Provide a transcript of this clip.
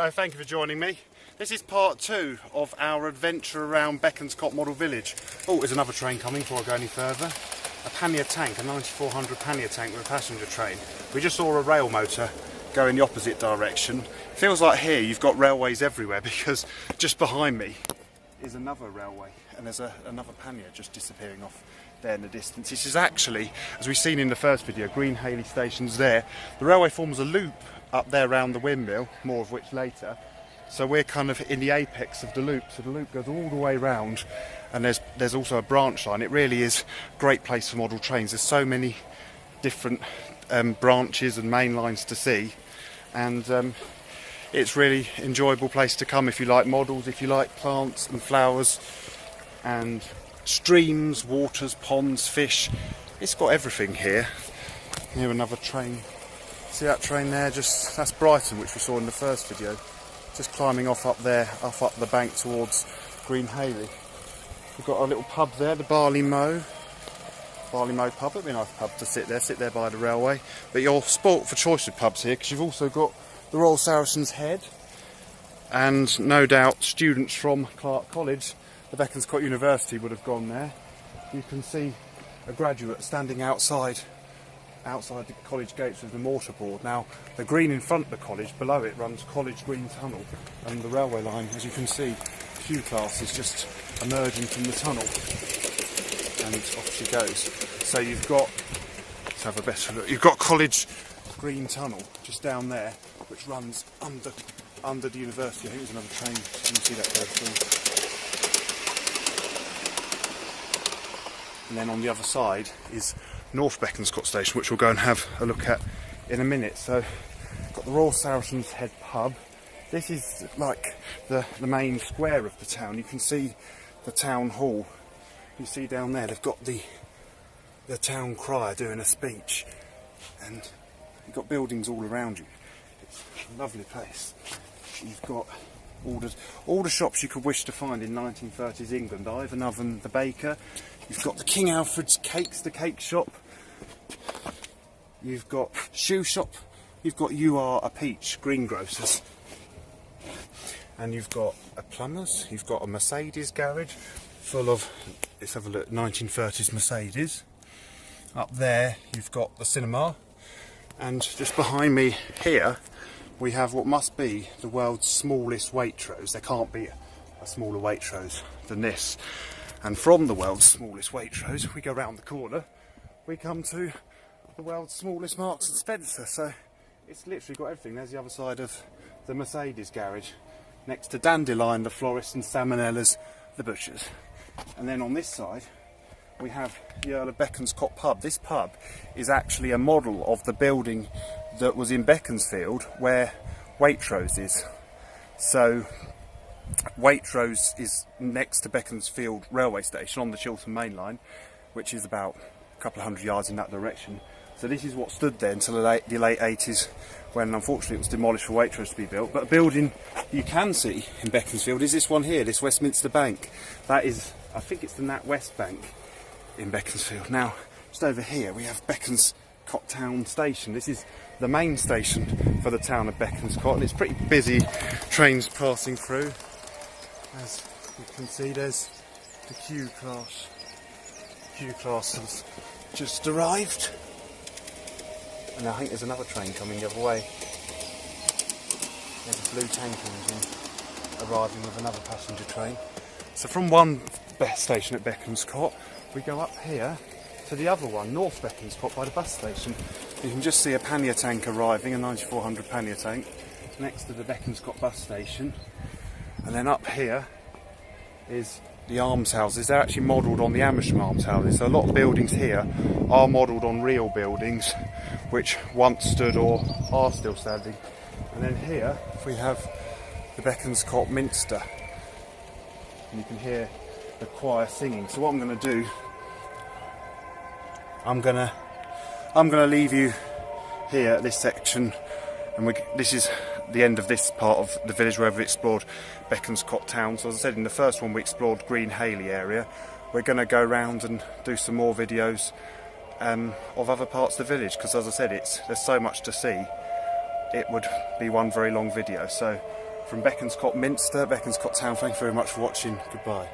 Hello, thank you for joining me. This is part 2 of our adventure around Bekonscot Model Village. Oh, there's another train coming before I go any further. A pannier tank, a 9400 pannier tank with a passenger train. We just saw a rail motor go in the opposite direction. Feels like here you've got railways everywhere because just behind me is another railway and there's another pannier just disappearing off there in the distance. This is actually, as we've seen in the first video, Green Haley Station's there. The railway forms a loop up there around the windmill, more of which later. So we're kind of in the apex of the loop, so the loop goes all the way round, and there's also a branch line. It really is a great place for model trains. There's so many different branches and main lines to see, and it's really enjoyable place to come if you like models, if you like plants and flowers and streams, waters, ponds, fish. It's got everything here. Here another train. See that train there? Just that's Brighton, which we saw in the first video. Just climbing off up there, up the bank towards Green Haley. We've got a little pub there, the Barley Mow pub. It'd be a nice pub to sit there by the railway. But you're sport for choice with pubs here because you've also got the Royal Saracen's Head, and no doubt students from Clark College, the Bekonscot University, would have gone there. You can see a graduate standing outside the college gates with the mortarboard. Now, the green in front of the college, below it runs College Green Tunnel, and the railway line, as you can see, Q class is just emerging from the tunnel, and off she goes. So you've got, let's have a better look, you've got College Green Tunnel just down there, which runs under the university. I think there's another train, you can see that go through. And then on the other side is North Bekonscot Station, which we'll go and have a look at in a minute. So, got the Royal Saracen's Head pub. This is like the main square of the town. You can see the town hall. You see down there they've got the town crier doing a speech, and you've got buildings all around you. It's a lovely place. You've got all the shops you could wish to find in 1930s England. Ivan Oven, the baker. You've got the King Alfred's Cakes, the cake shop. You've got shoe shop. You've got You Are a Peach, greengrocers. And you've got a plumber's. You've got a Mercedes garage full of, let's have a look, 1930s Mercedes. Up there you've got the cinema. And just behind me here we have what must be the world's smallest Waitrose. There can't be a smaller Waitrose than this. And from the world's smallest Waitrose, we go round the corner, we come to the world's smallest Marks and Spencer. So it's literally got everything. There's the other side of the Mercedes garage, next to Dandelion, the florist, and Salmonella's, the butchers. And then on this side, we have the Earl of Bekonscot pub. This pub is actually a model of the building that was in Beaconsfield, where Waitrose is. So Waitrose is next to Beaconsfield railway station on the Chiltern Main Line, which is about a couple of hundred yards in that direction. So this is what stood there until the late 80s, when unfortunately it was demolished for Waitrose to be built. But a building you can see in Beaconsfield is this one here, this Westminster Bank. That is, I think it's the NatWest Bank in Beaconsfield. Now, just over here we have Bekonscot Town Station. This is the main station for the town of Bekonscot, and it's pretty busy, trains passing through. As you can see, there's the Q class. Q class has just arrived, and I think there's another train coming the other way. There's a blue tank engine arriving with another passenger train. So from one station at Bekonscot, we go up here to the other one, North Bekonscot, by the bus station. You can just see a pannier tank arriving, a 9400 pannier tank, next to the Bekonscot bus station. And then up here is the almshouses. They're actually modelled on the Amersham almshouses. So a lot of buildings here are modelled on real buildings which once stood or are still standing. And then here we have the Bekonscot Minister, and you can hear the choir singing. So what I'm going to do, I'm going to leave you here at this section, and this is the end of this part of the village where we've explored Bekonscot Town. So as I said, in the first one we explored Green Haley area. We're going to go round and do some more videos of other parts of the village, because as I said, there's so much to see. It would be one very long video. So from Bekonscot Minister, Bekonscot Town. Thank you very much for watching. Goodbye.